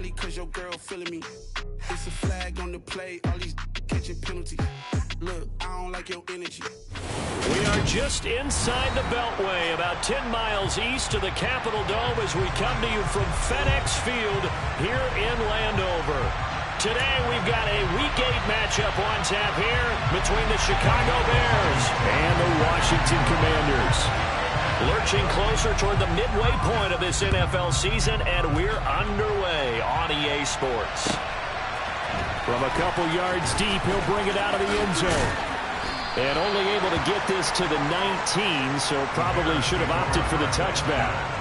Probably cause your girl feeling me. It's a flag on the play, all these catching penalties. Look, I don't like your energy. We are just inside the Beltway, about 10 miles east of the Capitol Dome as we come to you from FedEx Field here in Landover. Today we've got a Week 8 matchup on tap here between the Chicago Bears and the Washington Commanders. Lurching closer toward the midway point of this NFL season, and we're underway on EA Sports. From a couple yards deep, he'll bring it out of the end zone. And only able to get this to the 19, so probably should have opted for the touchback.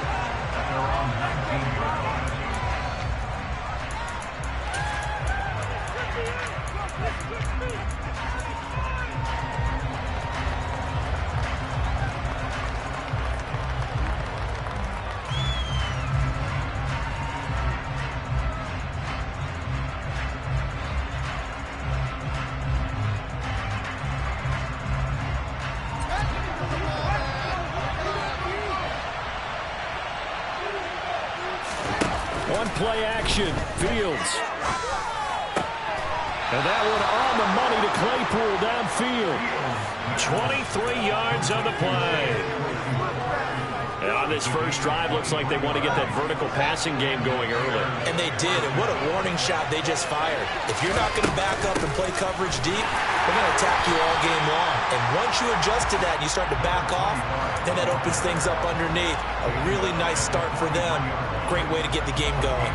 Play action, Fields. And that one on the money to Claypool downfield. 23 yards on the play. And on this first drive, looks like they want to get that vertical passing game going early. And they did, and what a warning shot they just fired. If you're not going to back up and play coverage deep, they're going to attack you all game long. And once you adjust to that and you start to back off, then that opens things up underneath. A really nice start for them. Great way to get the game going.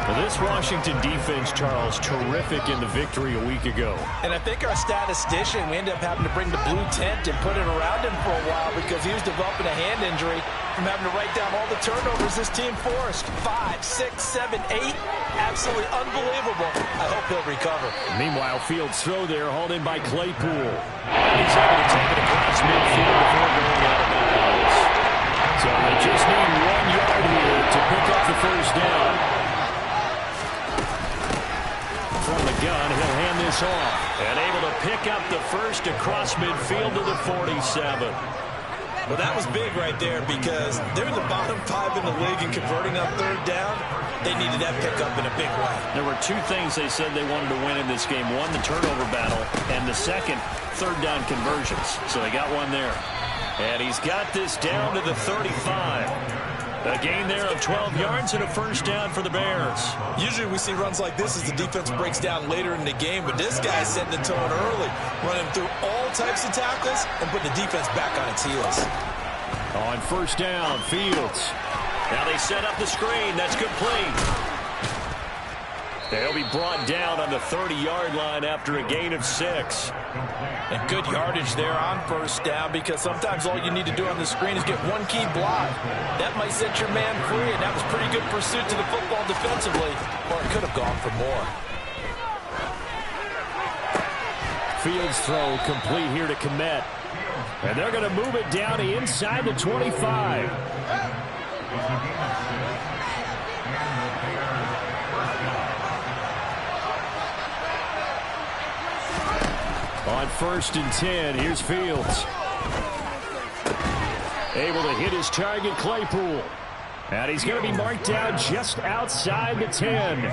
Well, this Washington defense, Charles, terrific in the victory a week ago. And I think our statistician, we ended up having to bring the blue tent and put it around him for a while because he was developing a hand injury from having to write down all the turnovers this team forced. 5, 6, 7, 8. Absolutely unbelievable. I hope he'll recover. Meanwhile, Fields' throw there, hauled in by Claypool. He's able to take it across midfield before going out of bounds. So they just need 1 yard here to pick up the first down. From the gun, he'll hand this off. And able to pick up the first across midfield to the 47. Well, that was big right there because they're in the bottom 5 in the league and converting on third down. They needed that pickup in a big way. There were 2 things they said they wanted to win in this game. One, the turnover battle, and the second, third down conversions. So they got one there. And he's got this down to the 35. A gain there of 12 yards and a first down for the Bears. Usually we see runs like this as the defense breaks down later in the game, but this guy's setting the tone early, running through all types of tackles and putting the defense back on its heels. On first down, Fields. Now they set up the screen. That's complete. They'll be brought down on the 30-yard line after a gain of 6. And good yardage there on first down because sometimes all you need to do on the screen is get one key block. That might set your man free, and that was pretty good pursuit to the football defensively, or it could have gone for more. Fields throw complete here to Komet. And they're going to move it down to inside the 25. On first and 10, here's Fields. Able to hit his target, Claypool. And he's going to be marked down just outside the 10.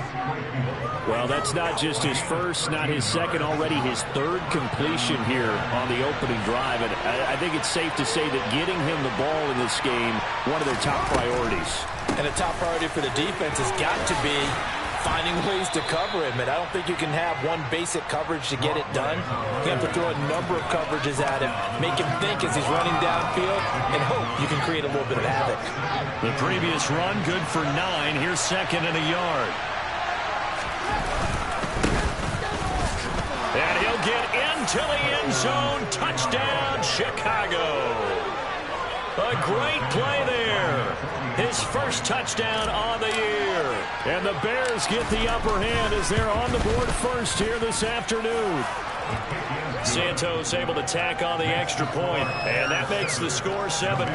Well, that's not just his first, not his second, already his third completion here on the opening drive. And I think it's safe to say that getting him the ball in this game, one of their top priorities. And a top priority for the defense has got to be finding ways to cover him, and I don't think you can have one basic coverage to get it done. You have to throw a number of coverages at him, make him think as he's running downfield, and hope you can create a little bit of havoc. The previous run, good for 9. Here's second and a yard. And he'll get into the end zone. Touchdown, Chicago. A great play there. His first touchdown on the year. And the Bears get the upper hand as they're on the board first here this afternoon. Santos able to tack on the extra point, and that makes the score 7-0.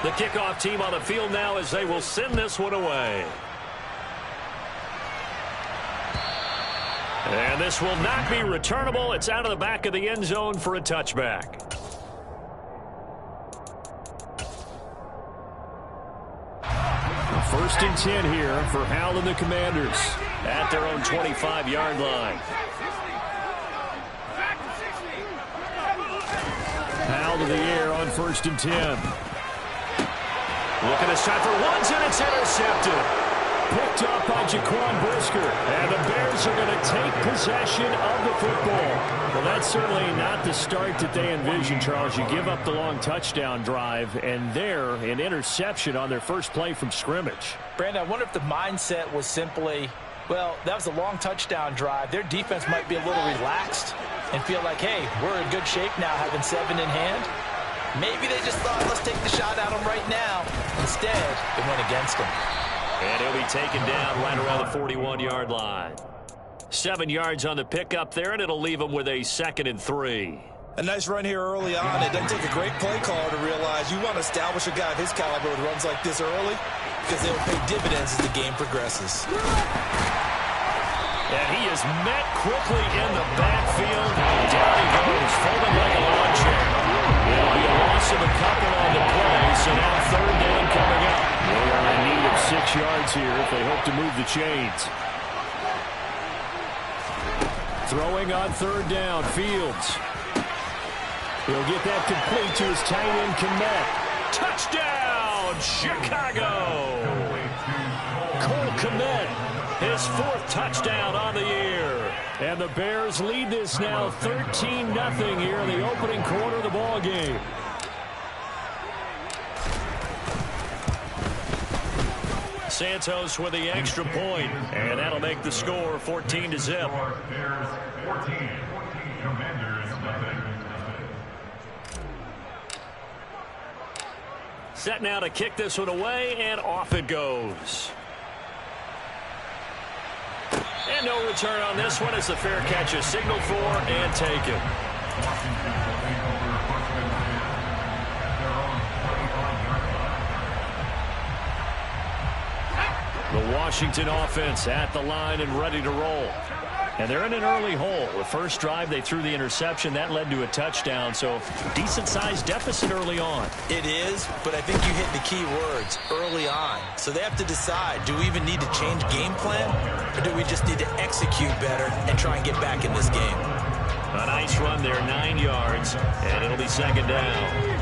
The kickoff team on the field now as they will send this one away. And this will not be returnable. It's out of the back of the end zone for a touchback. First and 10 here for Howell and the Commanders at their own 25-yard line. Howell to the air on first and 10. Looking to shot for ones, and it's intercepted. Picked up by Jaquan Brisker, and the Bears are going to take possession of the football. Well, that's certainly not the start that they envisioned, Charles. You give up the long touchdown drive, and there, an interception on their first play from scrimmage. Brandon, I wonder if the mindset was simply, well, that was a long touchdown drive. Their defense might be a little relaxed and feel like, hey, we're in good shape now having 7 in hand. Maybe they just thought, let's take the shot at them right now. Instead, it went against them. And he'll be taken down right around the 41-yard line. 7 yards on the pickup there, and it'll leave him with a 2nd and 3. A nice run here early on. It doesn't take a great play caller to realize you want to establish a guy of his caliber with runs like this early because they'll pay dividends as the game progresses. And he is met quickly in the backfield. Down he goes, folded like a lawn chair. It'll be a loss of a couple on the play, so now 3rd down coming up. They are in need of 6 yards here if they hope to move the chains. Throwing on 3rd down, Fields. He'll get that complete to his tight end, Kmet. Touchdown, Chicago! Cole Kmet, his 4th touchdown on the year. And the Bears lead this now 13-0 here in the opening quarter of the ball game. Santos with the extra point, and that'll make the score 14-0. Set now to kick this one away, and off it goes. And no return on this one as the fair catch is signaled for and taken. The Washington offense at the line and ready to roll. And they're in an early hole. The first drive, they threw the interception. That led to a touchdown, so decent-sized deficit early on. It is, but I think you hit the key words, early on. So they have to decide, do we even need to change game plan, or do we just need to execute better and try and get back in this game? A nice run there, 9 yards, and it'll be 2nd down.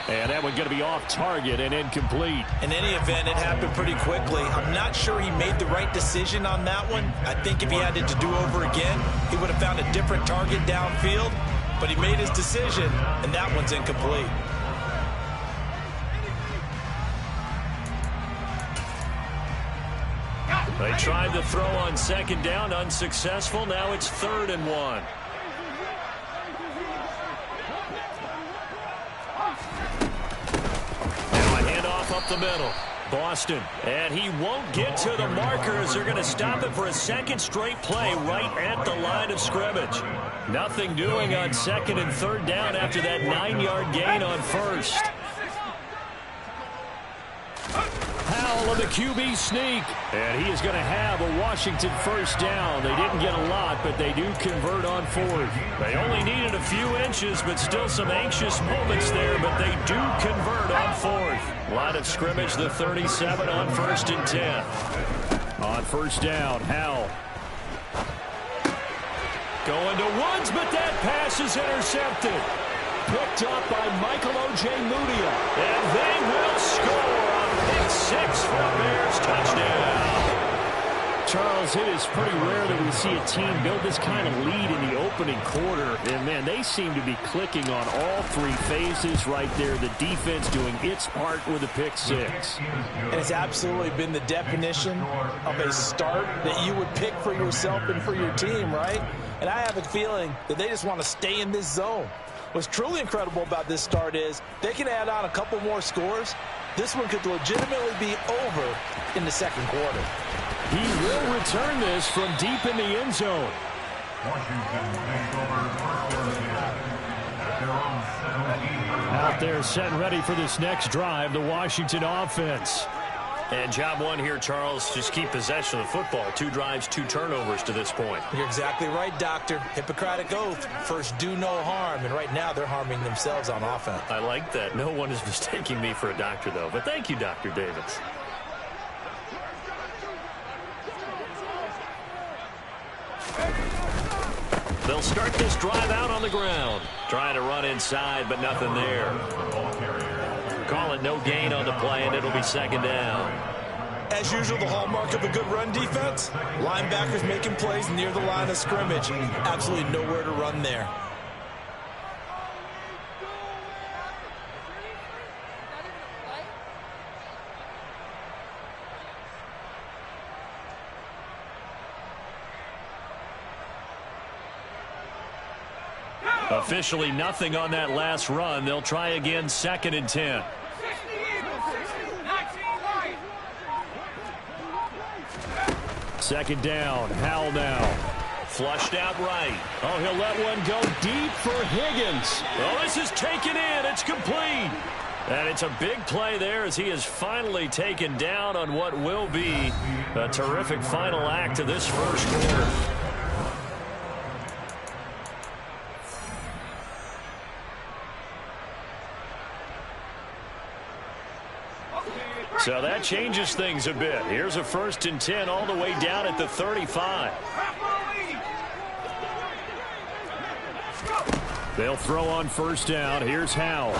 And that one going to be off target and incomplete. In any event, it happened pretty quickly. I'm not sure he made the right decision on that one. I think if he had it to do over again, he would have found a different target downfield. But he made his decision, and that one's incomplete. They tried to throw on 2nd down, unsuccessful. Now it's 3rd and 1. Up the middle, Boston, and he won't get to the markers. They're going to stop it for a 2nd straight play right at the line of scrimmage. Nothing doing on 2nd and 3rd down after that 9-yard gain on 1st. Howell on the QB sneak, and he is going to have a Washington 1st down. They didn't get a lot, but they do convert on 4th. They only needed a few inches, but still some anxious moments there, but they do convert on 4th. Line of scrimmage, the 37 on 1st and 10. On 1st down, Howell. Going to Woods, but that pass is intercepted. Picked up by Michael Ojemudia, and they will score on pick 6 for a Bears touchdown. Charles, it is pretty rare that we see a team build this kind of lead in the opening quarter. And, man, they seem to be clicking on all 3 phases right there. The defense doing its part with a pick 6. And it's absolutely been the definition of a start that you would pick for yourself and for your team, right? And I have a feeling that they just want to stay in this zone. What's truly incredible about this start is they can add on a couple more scores. This one could legitimately be over in the 2nd quarter. He will return this from deep in the end zone. Out there set and ready for this next drive, the Washington offense. And job one here, Charles, just keep possession of the football. 2 drives, 2 turnovers to this point. You're exactly right, Doctor. Hippocratic oath. First, do no harm. And right now, they're harming themselves on offense. I like that. No one is mistaking me for a doctor, though. But thank you, Dr. Davis. They'll start this drive out on the ground. Trying to run inside, but nothing there. Call it no gain on the play, and it'll be 2nd down. As usual, the hallmark of a good run defense, linebackers making plays near the line of scrimmage. Absolutely nowhere to run there. Officially nothing on that last run. They'll try again, 2nd and 10. Second down, Howell now. Flushed out right. Oh, he'll let one go deep for Higgins. Oh, this is taken in. It's complete. And it's a big play there as he is finally taken down on what will be a terrific final act of this first quarter. So that changes things a bit. Here's a 1st and 10 all the way down at the 35. They'll throw on 1st down. Here's Howell.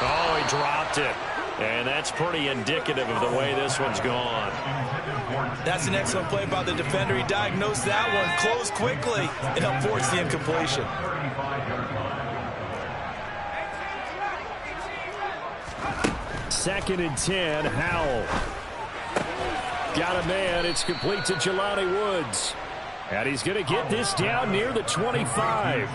Oh, he dropped it. And that's pretty indicative of the way this one's gone. That's an excellent play by the defender. He diagnosed that one, closed quickly, and helped force the incompletion. 2nd and 10, Howell. Got a man. It's complete to Jelani Woods. And he's going to get this down near the 25.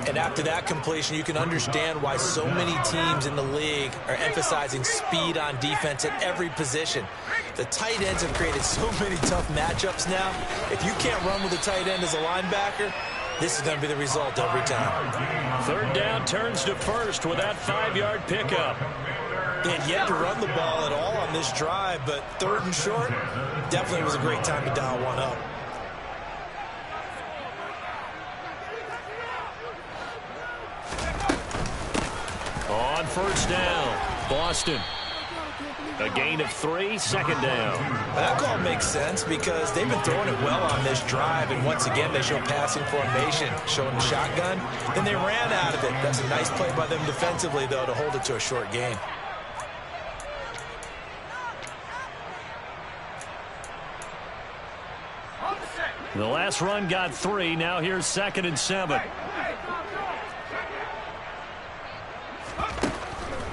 And after that completion, you can understand why so many teams in the league are emphasizing speed on defense at every position. The tight ends have created so many tough matchups now. If you can't run with a tight end as a linebacker, this is going to be the result every time. 3rd down turns to 1st with that 5-yard pickup. They had yet to run the ball at all on this drive, but 3rd and short definitely was a great time to dial one up. On 1st down, Boston. A gain of 3, 2nd down. That call makes sense because they've been throwing it well on this drive, and once again they show passing formation, showing the shotgun. Then they ran out of it. That's a nice play by them defensively, though, to hold it to a short gain. The last run got 3. Now here's 2nd and 7.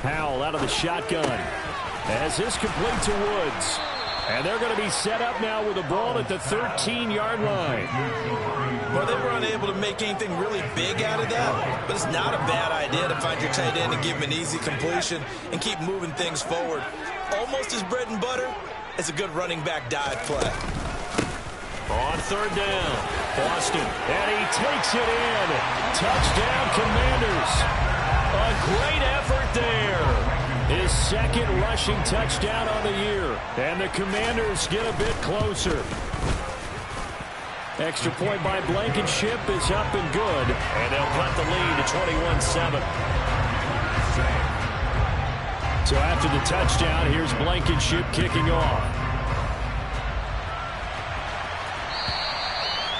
Howell out of the shotgun. As this complete to Woods. And they're going to be set up now with the ball at the 13-yard line. Well, they were unable to make anything really big out of that, but it's not a bad idea to find your tight end and give him an easy completion and keep moving things forward. Almost as bread and butter as a good running back dive play. On 3rd down, Boston, and he takes it in. Touchdown, Commanders. A great effort there. His 2nd rushing touchdown on the year. And the Commanders get a bit closer. Extra point by Blankenship is up and good. And they'll cut the lead to 21-7. So after the touchdown, here's Blankenship kicking off.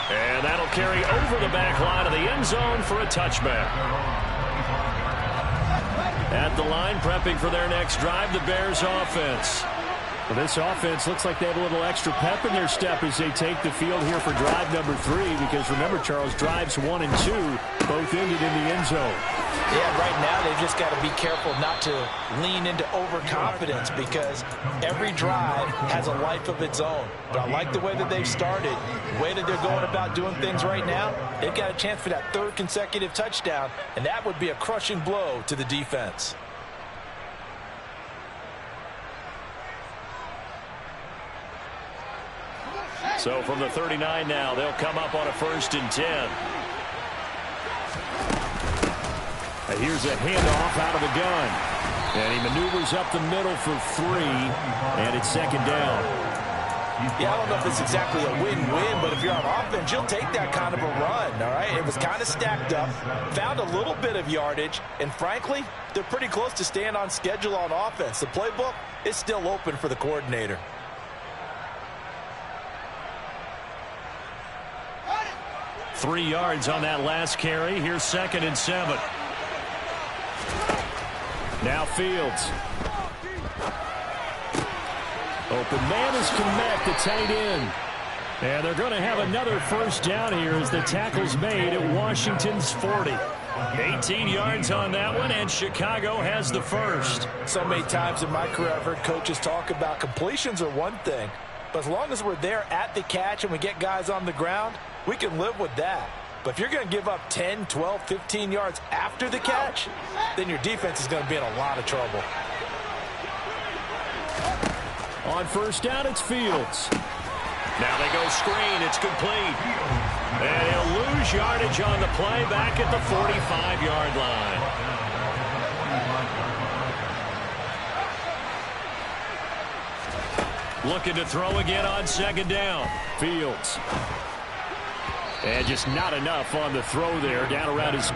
And that'll carry over the back line of the end zone for a touchback. At the line, prepping for their next drive, the Bears offense. Well, this offense looks like they have a little extra pep in their step as they take the field here for drive number 3. Because remember, Charles, drives 1 and 2 both ended in the end zone. Yeah, right now they've just got to be careful not to lean into overconfidence because every drive has a life of its own. But I like the way that they've started, the way that they're going about doing things right now. They've got a chance for that 3rd consecutive touchdown, and that would be a crushing blow to the defense. So from the 39 now, they'll come up on a 1st and 10. Here's a handoff out of the gun. And he maneuvers up the middle for 3, and it's second down. Yeah, I don't know if it's exactly a win-win, but if you're on offense, you'll take that kind of a run, all right? It was kind of stacked up, found a little bit of yardage, and frankly, they're pretty close to staying on schedule on offense. The playbook is still open for the coordinator. Three yards on that last carry. Here's 2nd and 7. Now Fields. Open man is Kmet, the tight end. And they're going to have another first down here as the tackle's made at Washington's 40. 18 yards on that one, and Chicago has the first. So many times in my career I've heard coaches talk about completions are one thing, but as long as we're there at the catch and we get guys on the ground, we can live with that. But if you're going to give up 10, 12, 15 yards after the catch, then your defense is going to be in a lot of trouble. On first down, it's Fields. Now they go screen. It's complete. And he'll lose yardage on the play back at the 45-yard line. Looking to throw again on 2nd down. Fields. And just not enough on the throw there. Down around his...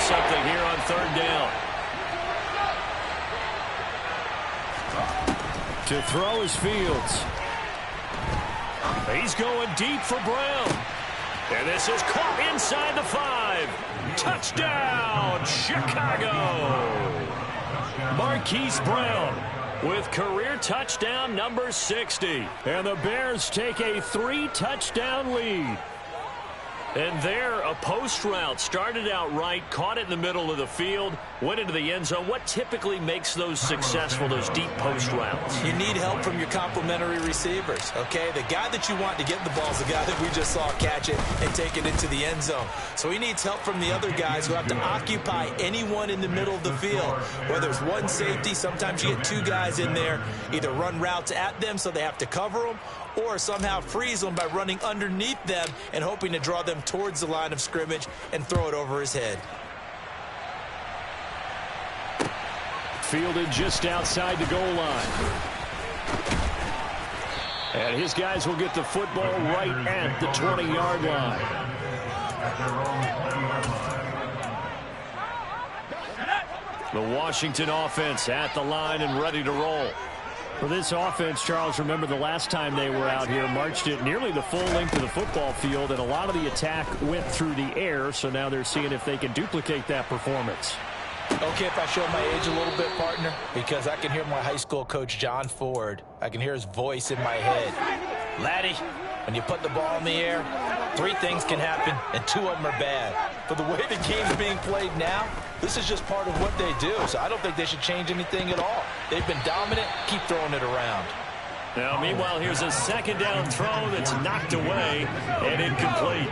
something here on 3rd down. To throw is Fields. He's going deep for Brown. And this is caught inside the 5. Touchdown, Chicago. Marquise Brown with career touchdown number 60. And the Bears take a 3-touchdown lead. And there, a post route started out right, caught it in the middle of the field, went into the end zone. What typically makes those successful, those deep post routes? You need help from your complementary receivers, okay? The guy that you want to get the ball is the guy that we just saw catch it and take it into the end zone. So he needs help from the other guys who have to occupy anyone in the middle of the field. Whether it's one safety, sometimes you get 2 guys in there, either run routes at them so they have to cover them, or somehow freeze them by running underneath them and hoping to draw them towards the line of scrimmage and throw it over his head. Fielded just outside the goal line. And his guys will get the football right at the 20-yard line. The Washington offense at the line and ready to roll. For this offense, Charles, remember the last time they were out here, marched it nearly the full length of the football field, and a lot of the attack went through the air, so now they're seeing if they can duplicate that performance. Okay, if I show my age a little bit, partner, because I can hear my high school coach, John Ford. I can hear his voice in my head. Laddie, when you put the ball in the air, Three things can happen, and two of them are bad. For the way the game's being played now, this is just part of what they do, so I don't think they should change anything at all. They've been dominant. Keep throwing it around. Now, meanwhile, here's a second down throw that's knocked away and incomplete.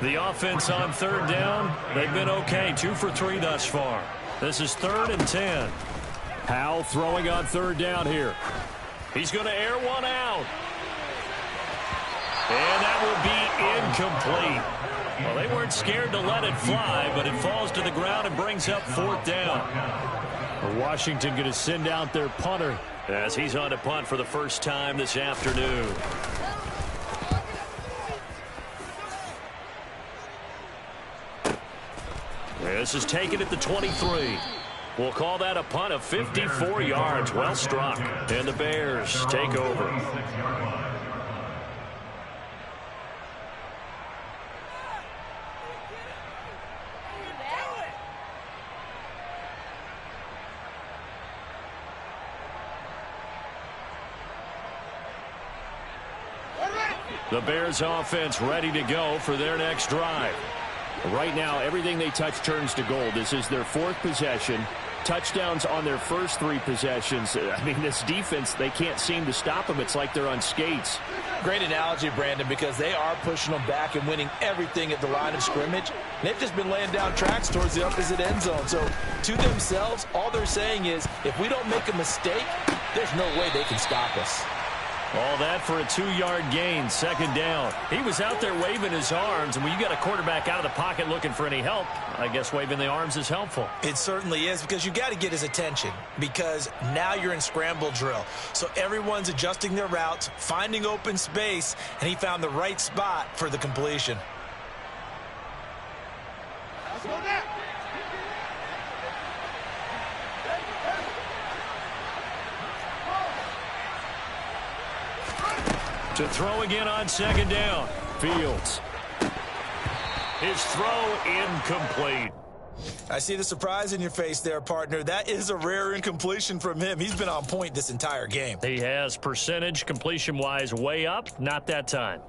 The offense on third down, they've been okay. 2 for 3 thus far. This is 3rd and 10. Powell throwing on third down here. He's going to air one out. And that will be incomplete. Well, they weren't scared to let it fly, but it falls to the ground and brings up 4th down. Washington going to send out their punter as he's on to punt for the first time this afternoon. This is taken at the 23. We'll call that a punt of 54 yards. Well struck. And the Bears take over. The Bears offense ready to go for their next drive. Right now, everything they touch turns to gold. This is their 4th possession. Touchdowns on their first 3 possessions. I mean, this defense, they can't seem to stop them. It's like they're on skates. Great analogy, Brandon, because they are pushing them back and winning everything at the line of scrimmage. They've just been laying down tracks towards the opposite end zone. So, to themselves, all they're saying is, if we don't make a mistake, there's no way they can stop us. All that for a 2-yard gain, 2nd down. He was out there waving his arms, and when you got a quarterback out of the pocket looking for any help, I guess waving the arms is helpful. It certainly is, because you got to get his attention, because now you're in scramble drill. So everyone's adjusting their routes, finding open space, and he found the right spot for the completion. Let's go now. To throw again on 2nd down. Fields. His throw incomplete. I see the surprise in your face there, partner. That is a rare incompletion from him. He's been on point this entire game. He has percentage completion-wise way up. Not that time.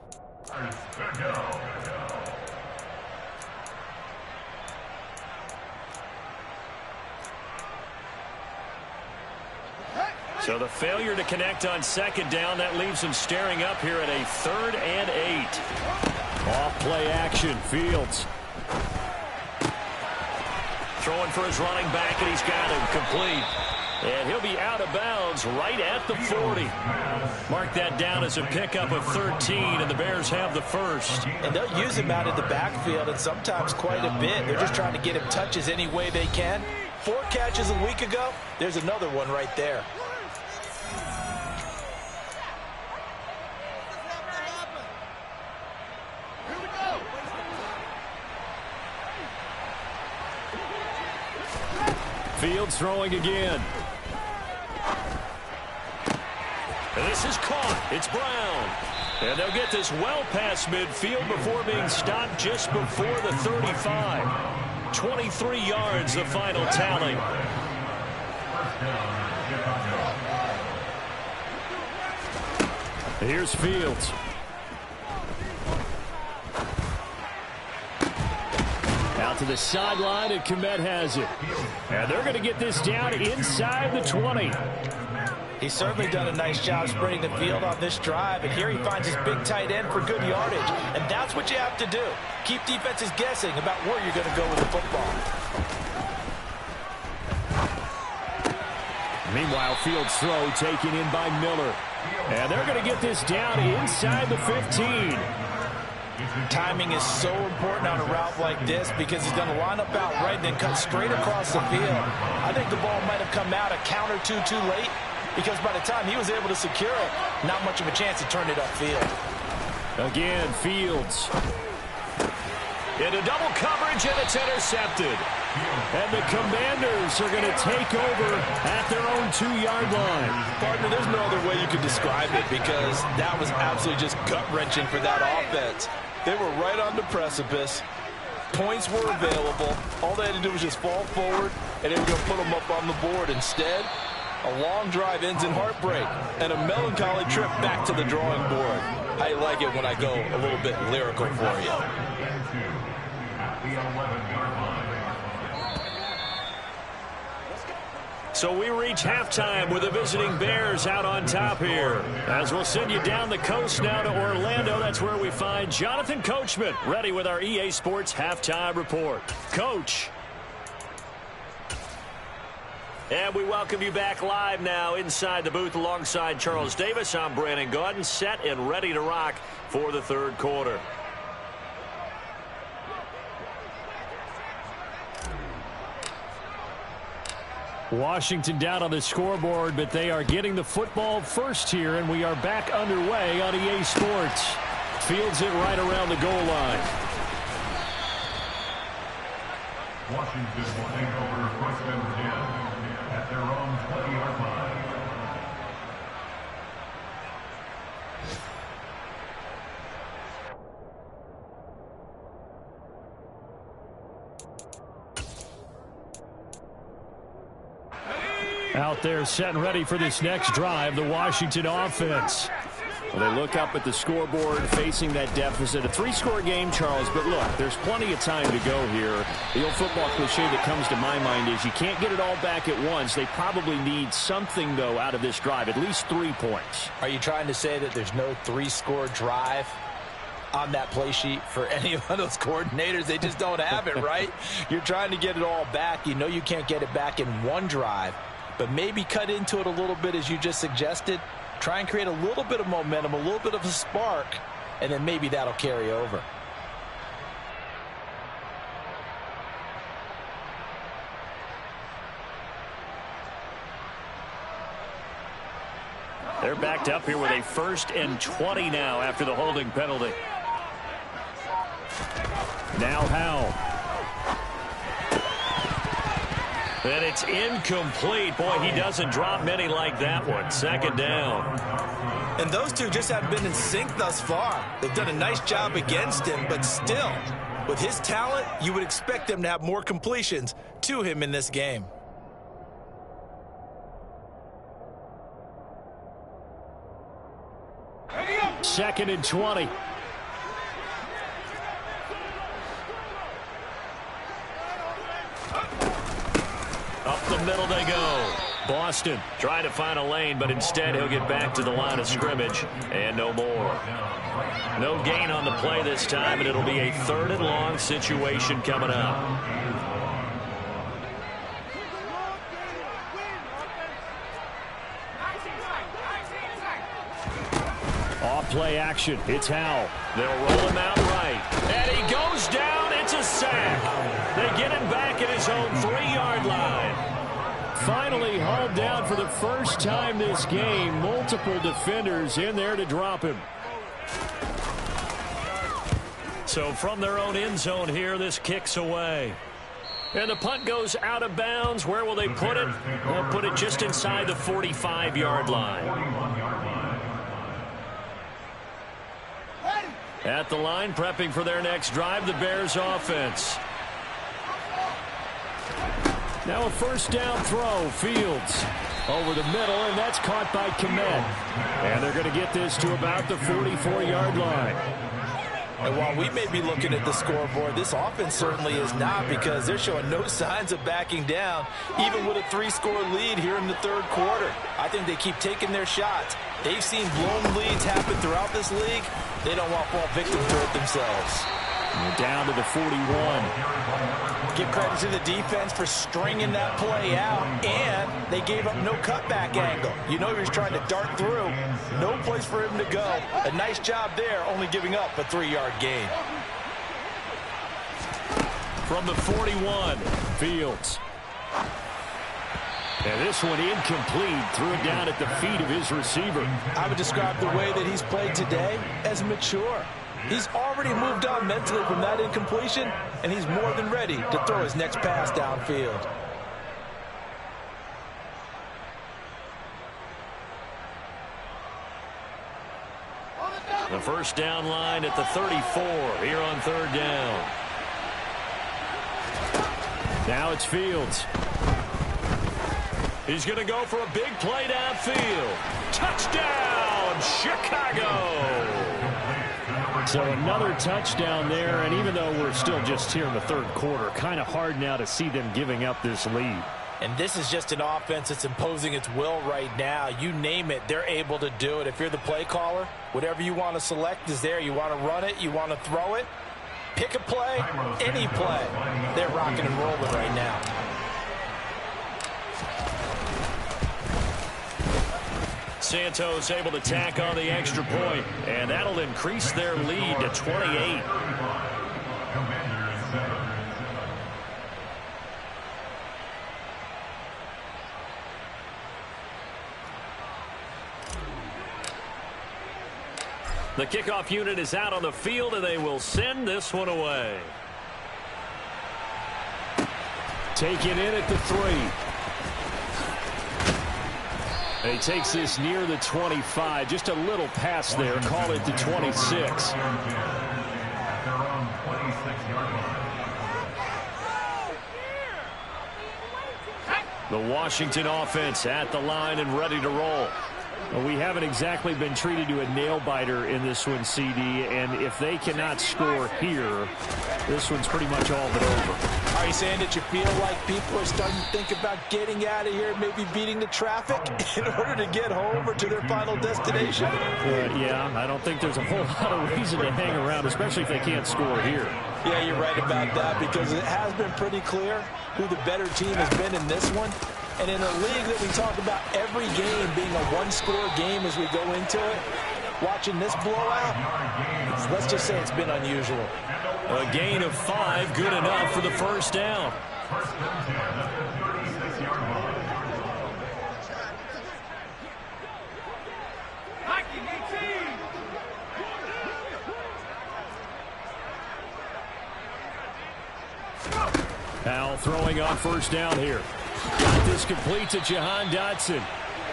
So the failure to connect on 2nd down, that leaves him staring up here at a 3rd and 8. Off play action, Fields. Throwing for his running back, and he's got him complete. And he'll be out of bounds right at the 40. Mark that down as a pickup of 13, and the Bears have the first. And they'll use him out in the backfield, and sometimes quite a bit. They're just trying to get him touches any way they can. 4 catches a week ago, there's another one right there. Fields throwing again. And this is caught. It's Brown. And they'll get this well past midfield before being stopped just before the 35. 23 yards, the final tally. Here's Fields. Out to the sideline, and Kmet has it. And they're going to get this down inside the 20. He's certainly done a nice job spreading the field on this drive, and here he finds his big tight end for good yardage. And that's what you have to do. Keep defenses guessing about where you're going to go with the football. Meanwhile, Fields' throw taken in by Miller. And they're going to get this down inside the 15. Timing is so important on a route like this because he's going to line up out right and then cut straight across the field. I think the ball might have come out a count or two too late because by the time he was able to secure it, not much of a chance to turn it upfield. Again, Fields. Into double coverage, and it's intercepted. And the Commanders are going to take over at their own 2-yard line. Partner, there's no other way you could describe it because that was absolutely just gut-wrenching for that offense. They were right on the precipice. Points were available. All they had to do was just fall forward, and they were going to put them up on the board. Instead, A long drive ends in heartbreak and a melancholy trip back to the drawing board. I like it when I go a little bit lyrical for you. So we reach halftime with the visiting Bears out on top here. As we'll send you down the coast now to Orlando. That's where we find Jonathan Coachman ready with our EA Sports halftime report. Coach. And we welcome you back live now inside the booth alongside Charles Davis. I'm Brandon Gaudin, set and ready to rock for the third quarter. Washington down on the scoreboard, but they are getting the football first here, and we are back underway on EA Sports. Fields it right around the goal line. Washington will take over first and 10 at their own 20-yard line. Out there set and ready for this next drive, the Washington offense. Well, they look up at the scoreboard facing that deficit. A three-score game, Charles, but look, there's plenty of time to go here. The old football cliche that comes to my mind is you can't get it all back at once. They probably need something, though, out of this drive, at least 3 points. Are you trying to say that there's no three-score drive on that play sheet for any of those coordinators? They just don't have it, right? You're trying to get it all back. You know you can't get it back in one drive, but maybe cut into it a little bit as you just suggested. Try and create a little bit of momentum, a little bit of a spark, and then maybe that'll carry over. They're backed up here with a 1st and 20 now after the holding penalty. Now Howell. And it's incomplete. Boy, he doesn't drop many like that one. 2nd down. And those two just haven't been in sync thus far. They've done a nice job against him, but still, with his talent, you would expect them to have more completions to him in this game. Second and 20. Up the middle they go. Boston trying to find a lane, but instead he'll get back to the line of scrimmage and no more. No gain on the play this time, and it'll be a 3rd and long situation coming up. Off play action. It's Howell. They'll roll him out right. And he goes down. It's a sack. They get him back at his own 3-yard line. Finally hauled down for the first time this game. Multiple defenders in there to drop him. So from their own end zone here, this kicks away. And the punt goes out of bounds. Where will they put it? They'll put it just inside the 45-yard line. At the line, prepping for their next drive, the Bears offense. Now a 1st down throw. Fields over the middle, and that's caught by Kmet. And they're going to get this to about the 44-yard line. And while we may be looking at the scoreboard, this offense certainly is not, because they're showing no signs of backing down, even with a 3-score lead here in the 3rd quarter. I think they keep taking their shots. They've seen blown leads happen throughout this league. They don't want to fall victim to it themselves. We're down to the 41. Give credit to the defense for stringing that play out, and they gave up no cutback angle. You know he was trying to dart through. No place for him to go. A nice job there, only giving up a 3-yard gain. From the 41, Fields. And this one incomplete. Threw it down at the feet of his receiver. I would describe the way that he's played today as mature. He's already moved on mentally from that incompletion, and he's more than ready to throw his next pass downfield. The 1st down line at the 34 here on 3rd down. Now it's Fields. He's going to go for a big play downfield. Touchdown, Chicago! So another touchdown there, and even though we're still just here in the third quarter, kind of hard now to see them giving up this lead. And this is just an offense that's imposing its will right now. You name it, they're able to do it. If you're the play caller, whatever you want to select is there. You want to run it, you want to throw it, pick a play, any play. They're rocking and rolling right now. Santos able to tack on the extra point, and that'll increase their lead to 28. The kickoff unit is out on the field, and they will send this one away. Taken in at the 3. He takes this near the 25. Just a little pass there. Call it the 26. The Washington offense at the line and ready to roll. Well, we haven't exactly been treated to a nail-biter in this one, CD, and if they cannot score here, this one's pretty much all but over. Are you saying that you feel like people are starting to think about getting out of here, maybe beating the traffic in order to get home or to their final destination? Yeah, I don't think there's a whole lot of reason to hang around, especially if they can't score here. Yeah, you're right about that, because it has been pretty clear who the better team has been in this one. And in a league that we talk about every game being a one-score game as we go into it, watching this blowout, let's just say it's been unusual. A gain of 5, good enough for the first down. Powell throwing on first down here. Got this complete to Jahan Dotson.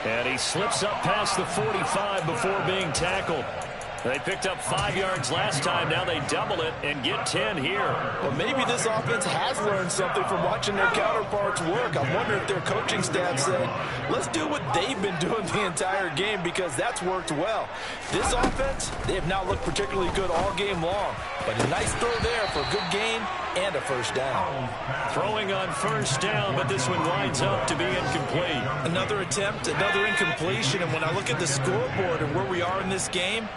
And he slips up past the 45 before being tackled. They picked up 5 yards last time. Now they double it and get 10 here. Well, maybe this offense has learned something from watching their counterparts work. I wonder if their coaching staff said, let's do what they've been doing the entire game, because that's worked well. This offense, they have not looked particularly good all game long. But a nice throw there for a good gain and a first down. Throwing on first down, but this one winds up to be incomplete. Another attempt, another incompletion. And when I look at the scoreboard and where we are in this game,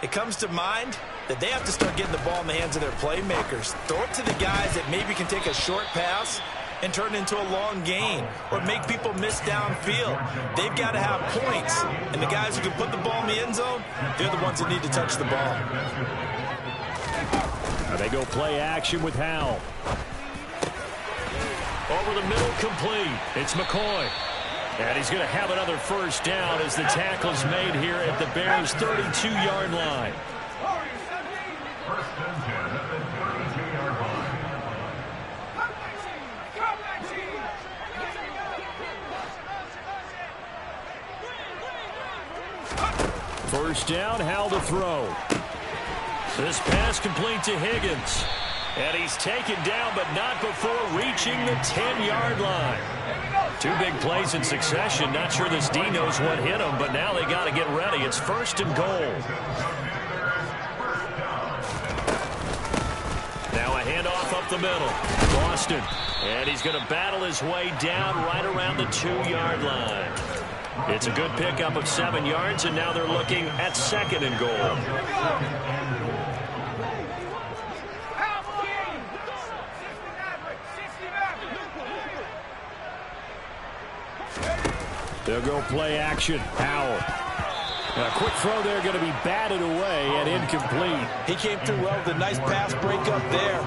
it comes to mind that they have to start getting the ball in the hands of their playmakers. Throw it to the guys that maybe can take a short pass and turn it into a long gain or make people miss downfield. They've got to have points. And the guys who can put the ball in the end zone, they're the ones that need to touch the ball. Now they go play action with Howell. Over the middle, complete. It's McCoy. And he's going to have another first down as the tackle's made here at the Bears' 32-yard line. First and 10 at the 32-yard line. First down, Howell to throw. This pass complete to Higgins. And he's taken down, but not before reaching the 10-yard line. 2 big plays in succession. Not sure this D knows what hit him, but now they got to get ready. It's first and goal. Now a handoff up the middle. Boston. And he's going to battle his way down right around the 2-yard line. It's a good pickup of 7 yards, and now they're looking at second and goal. They'll go play action. Howell. A quick throw there, going to be batted away and incomplete. He came through well with a nice pass breakup there.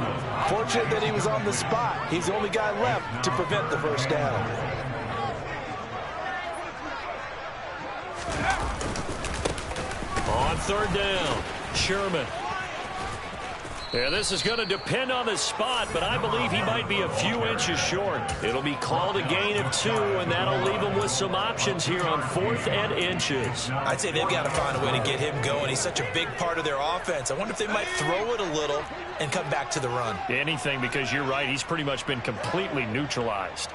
Fortunate that he was on the spot. He's the only guy left to prevent the first down. On third down, Sherman. Yeah, this is going to depend on the spot, but I believe he might be a few inches short. It'll be called a gain of 2, and that'll leave him with some options here on 4th and inches. I'd say they've got to find a way to get him going. He's such a big part of their offense. I wonder if they might throw it a little and come back to the run. Anything, because you're right. He's pretty much been completely neutralized.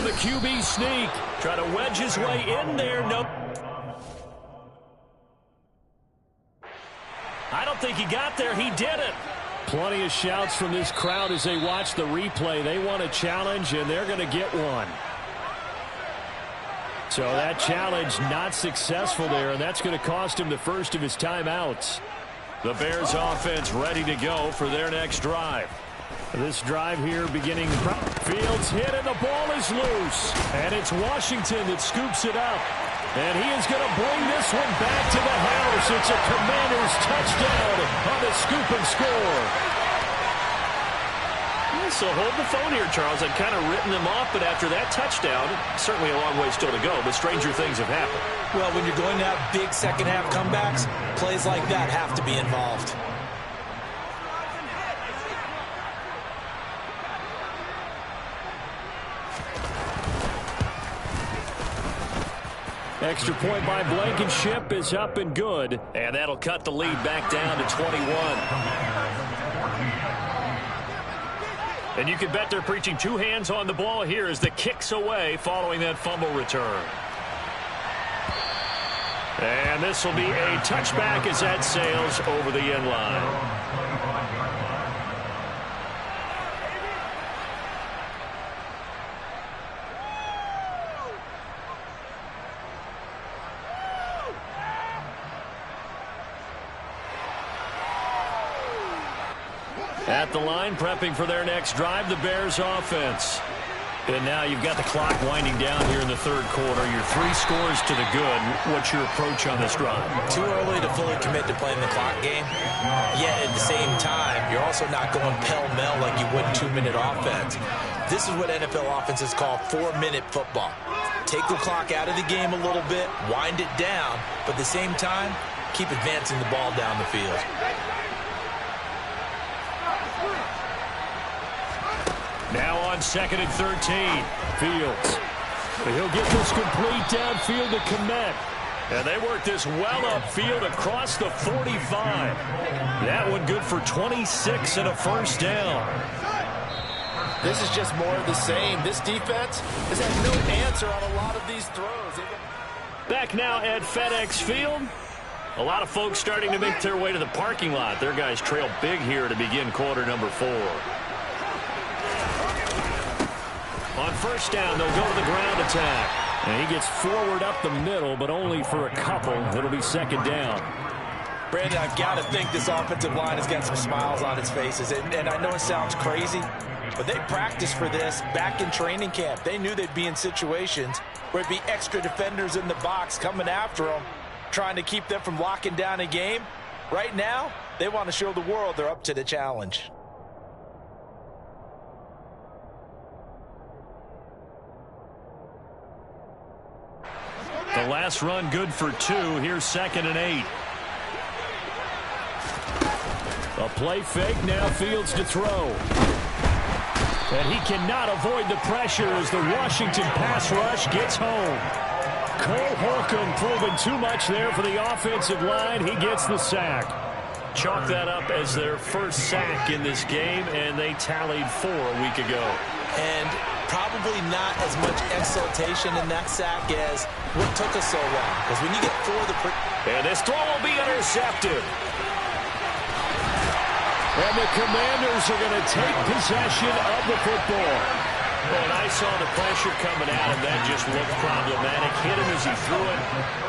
the QB sneak. Try to wedge his way in there. Nope. I don't think he got there. He didn't. Plenty of shouts from this crowd as they watch the replay. They want a challenge, and they're going to get one. So that challenge not successful there, and that's going to cost him the first of his timeouts. The Bears offense ready to go for their next drive. This drive here beginning. Fields hit, and the ball is loose. And it's Washington that scoops it up. And he is going to bring this one back to the house. It's a Commanders touchdown on the scoop and score. So hold the phone here, Charles. I'd kind of written them off, but after that touchdown, certainly a long way still to go, but stranger things have happened. Well, when you're going to have big second-half comebacks, plays like that have to be involved. Extra point by Blankenship is up and good. And that'll cut the lead back down to 21. And you can bet they're preaching two hands on the ball here as the kick's away following that fumble return. And this will be a touchback as that sails over the end line. At the line, prepping for their next drive, the Bears offense. And now you've got the clock winding down here in the third quarter. Your 3 scores to the good. What's your approach on this drive? Too early to fully commit to playing the clock game. Yet at the same time, you're also not going pell-mell like you would 2-minute offense. This is what NFL offenses call 4-minute football. Take the clock out of the game a little bit, wind it down, but at the same time, keep advancing the ball down the field. Now on 2nd and 13. Fields. He'll get this complete downfield to Kmet. And they work this well upfield across the 45. That one good for 26 and a first down. This is just more of the same. This defense has had no answer on a lot of these throws. Back now at FedEx Field. A lot of folks starting to make their way to the parking lot. Their guys trail big here to begin quarter number 4. On first down, they'll go to the ground attack. And he gets forward up the middle, but only for a couple. It'll be 2nd down. Brandon, I've got to think this offensive line has got some smiles on its faces. And I know it sounds crazy, but they practiced for this back in training camp. They knew they'd be in situations where it'd be extra defenders in the box coming after them, trying to keep them from locking down a game. Right now, they want to show the world they're up to the challenge. The last run good for 2. Here's 2nd and 8. A play fake. Now Fields to throw. And he cannot avoid the pressure as the Washington pass rush gets home. Cole Holcomb proving too much there for the offensive line. He gets the sack. Chalk that up as their first sack in this game, and they tallied 4 a week ago. And probably not as much exultation in that sack as what took us so long. Because when you get 4 of the... And this throw will be intercepted. And the Commanders are going to take possession of the football. And I saw the pressure coming at him. That just looked problematic. Hit him as he threw it,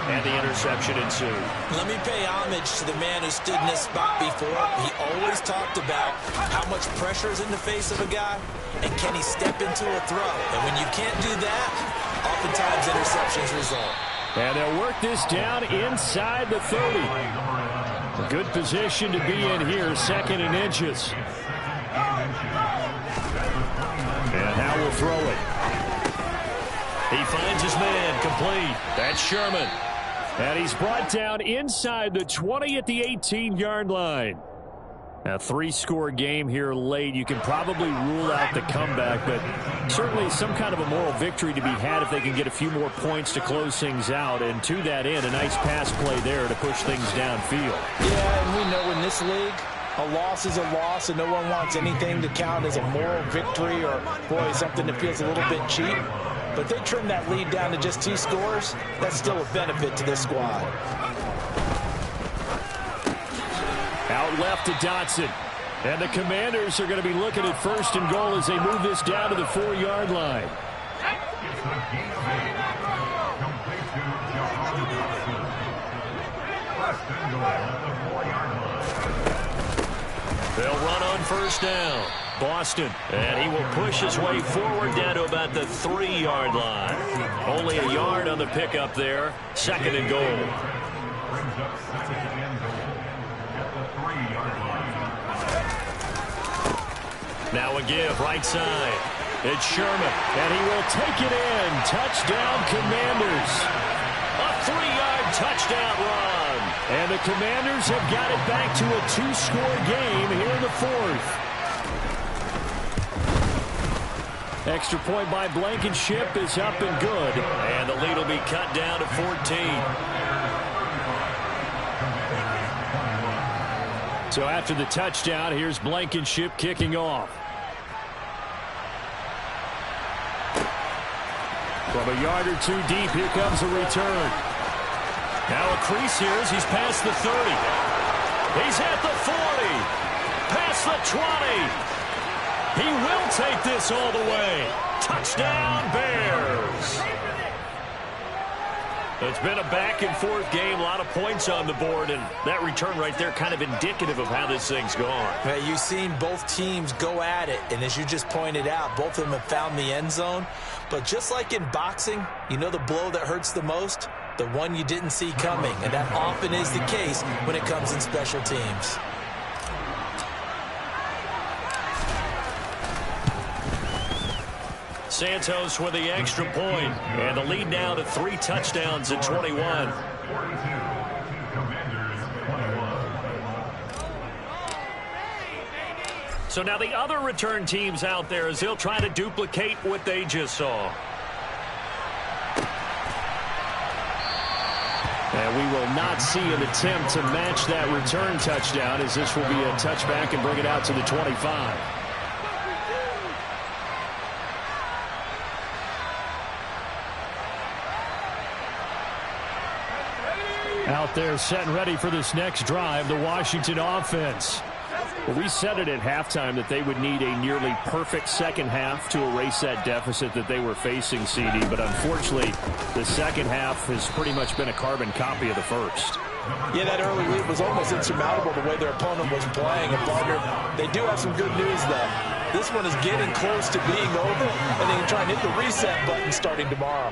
and the interception ensued. Let me pay homage to the man who stood in this spot before. He always talked about how much pressure is in the face of a guy, and can he step into a throw. And when you can't do that, oftentimes interceptions result. And they'll work this down inside the 30. A good position to be in here, 2nd and inches. And now we'll throw it. He finds his man, complete. That's Sherman. And he's brought down inside the 20 at the 18-yard line. A 3-score game here late. You can probably rule out the comeback, but certainly some kind of a moral victory to be had if they can get a few more points to close things out. And to that end, a nice pass play there to push things downfield. Yeah, and we know in this league, a loss is a loss, and no one wants anything to count as a moral victory or, boy, something that feels a little bit cheap. But they trim that lead down to just 2 scores. That's still a benefit to this squad. Out left to Dotson. And the Commanders are going to be looking at 1st and goal as they move this down to the 4-yard line. They'll run on 1st down. Boston, and he will push his way forward down to about the 3-yard line. Only a yard on the pickup there. 2nd and goal. Brings up 2nd and goal at the 3-yard line. Now a give, right side. It's Sherman, and he will take it in. Touchdown, Commanders. A 3-yard touchdown run. And the Commanders have got it back to a 2-score game here in the 4th. Extra point by Blankenship is up and good. And the lead will be cut down to 14. So after the touchdown, here's Blankenship kicking off. From a yard or 2 deep, here comes a return. Now a crease here as he's past the 30. He's at the 40. Past the 20. He will take this all the way. Touchdown, Bears. It's been a back-and-forth game, a lot of points on the board, and that return right there kind of indicative of how this thing's gone. Yeah, you've seen both teams go at it, and as you just pointed out, both of them have found the end zone. But just like in boxing, you know the blow that hurts the most? The one you didn't see coming, and that often is the case when it comes in special teams. Santos with the extra point, and the lead now to 3 touchdowns at 21. 42, Commanders 21. So now the other return teams out there as they'll try to duplicate what they just saw. And we will not see an attempt to match that return touchdown, as this will be a touchback and bring it out to the 25. Out there set and ready for this next drive, the Washington offense. Well, we said it at halftime that they would need a nearly perfect second half to erase that deficit that they were facing, CD. But unfortunately, the second half has pretty much been a carbon copy of the first. Yeah, that early lead was almost insurmountable the way their opponent was playing. And partner, they do have some good news, though. This one is getting close to being over, and they can try and hit the reset button starting tomorrow.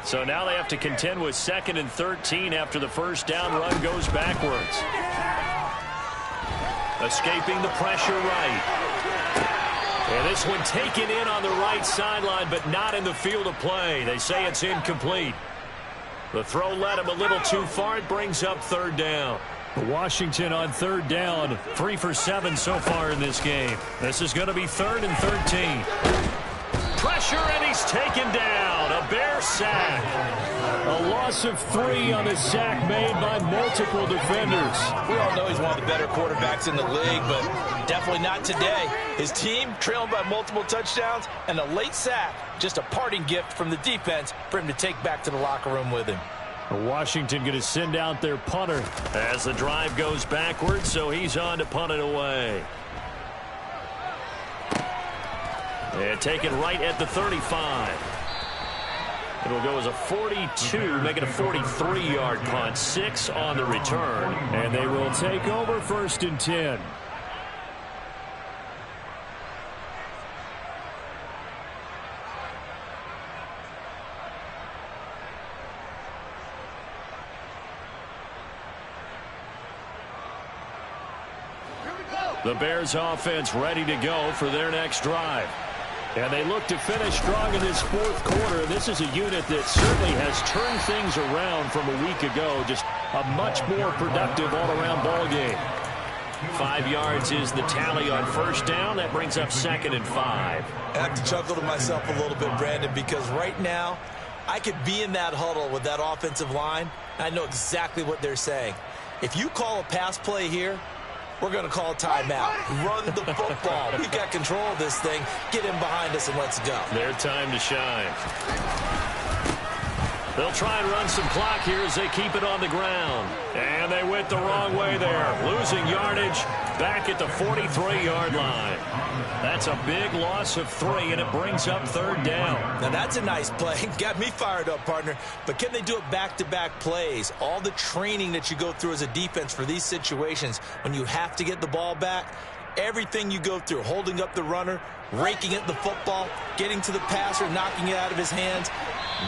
So now they have to contend with 2nd and 13 after the first down run goes backwards. Escaping the pressure right. And this one taken in on the right sideline, but not in the field of play. They say it's incomplete. The throw led him a little too far. It brings up 3rd down. Washington on 3rd down. 3 for 7 so far in this game. This is going to be 3rd and 13. Pressure, and he's taken down. A Bear sack. A loss of 3 on the sack made by multiple defenders. We all know he's one of the better quarterbacks in the league, but definitely not today. His team trailing by multiple touchdowns and a late sack. Just a parting gift from the defense for him to take back to the locker room with him. Washington going to send out their punter as the drive goes backwards, so he's on to punt it away. And taken right at the 35. It'll go as a 42, make it a 43-yard punt. 6 on the return. And they will take over 1st and 10. The Bears offense ready to go for their next drive. And they look to finish strong in this 4th quarter. This is a unit that certainly has turned things around from a week ago. Just a much more productive all-around ball game. 5 yards is the tally on 1st down. That brings up 2nd and 5. I have to chuckle to myself a little bit, Brandon, because right now I could be in that huddle with that offensive line. And I know exactly what they're saying. If you call a pass play here, we're going to call timeout. Run the football. We've got control of this thing. Get him behind us and let's go. Their time to shine. They'll try and run some clock here as they keep it on the ground. And they went the wrong way there. Losing yardage back at the 43-yard line. That's a big loss of 3, and it brings up 3rd down. Now, that's a nice play. Got me fired up, partner. But can they do it back-to-back plays? All the training that you go through as a defense for these situations, when you have to get the ball back, everything you go through, holding up the runner, raking at the football, getting to the passer, knocking it out of his hands,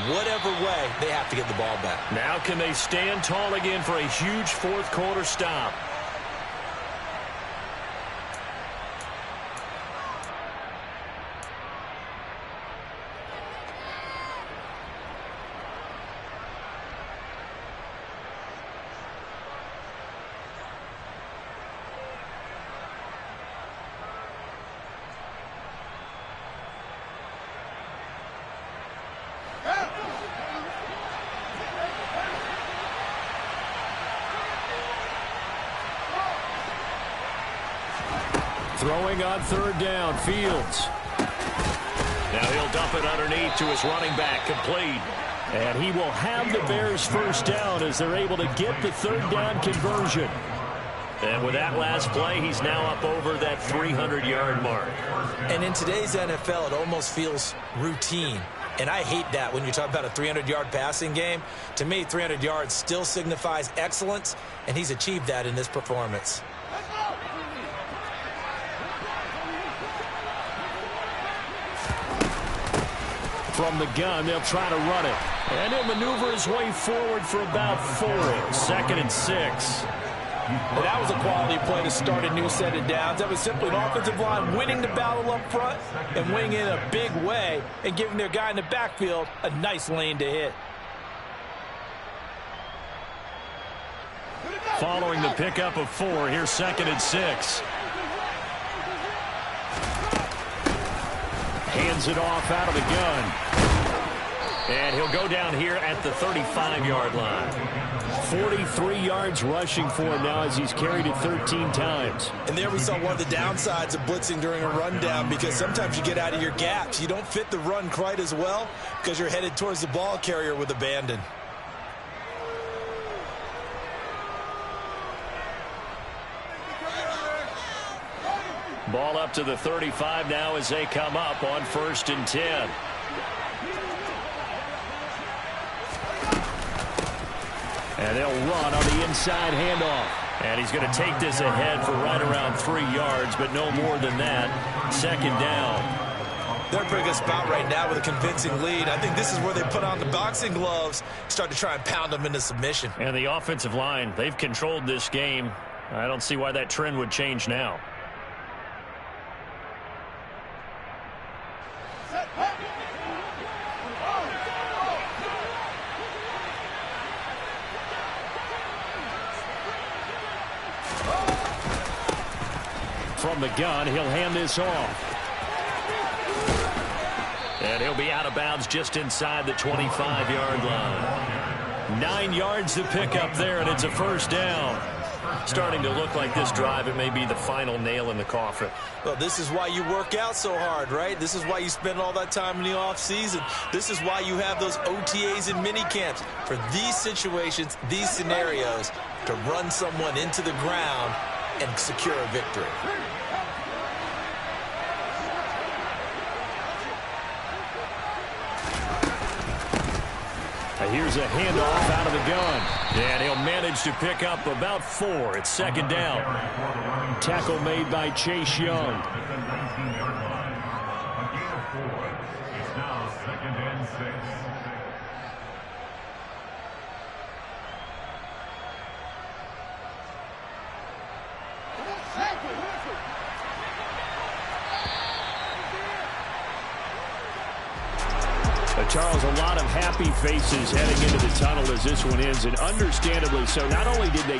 whatever way, they have to get the ball back. Now can they stand tall again for a huge 4th quarter stop? Throwing on 3rd down, Fields. Now he'll dump it underneath to his running back, complete. And he will have the Bears 1st down as they're able to get the 3rd down conversion. And with that last play, he's now up over that 300-yard mark. And in today's NFL, it almost feels routine. And I hate that when you talk about a 300-yard passing game. To me, 300 yards still signifies excellence, and he's achieved that in this performance. From the gun, they'll try to run it. And he'll maneuver his way forward for about 4. 2nd and 6. And that was a quality play to start a new set of downs. That was simply an offensive line winning the battle up front and winning in a big way and giving their guy in the backfield a nice lane to hit. Following the pickup of 4, here's 2nd and 6. Hands it off out of the gun. And he'll go down here at the 35-yard line. 43 yards rushing for him now as he's carried it 13 times. And there we saw one of the downsides of blitzing during a rundown, because sometimes you get out of your gaps. You don't fit the run quite as well because you're headed towards the ball carrier with abandon. Ball up to the 35 now as they come up on 1st and 10. And they'll run on the inside handoff. And he's going to take this ahead for right around 3 yards, but no more than that. 2nd down. They're in a pretty good spot right now with a convincing lead. I think this is where they put on the boxing gloves, start to try and pound them into submission. And the offensive line, they've controlled this game. I don't see why that trend would change now. From the gun, he'll hand this off. And he'll be out of bounds just inside the 25-yard line. 9 yards to pick up there, and it's a 1st down. Starting to look like this drive, it may be the final nail in the coffin. Well, this is why you work out so hard, right? This is why you spend all that time in the offseason. This is why you have those OTAs and mini camps. For these situations, these scenarios, to run someone into the ground and secure a victory. Here's a handoff out of the gun. And he'll manage to pick up about 4. It's 2nd down. Tackle made by Chase Young. It's now 2nd and 6. Charles, a lot of happy faces heading into the tunnel as this one ends, and understandably so. Not only did they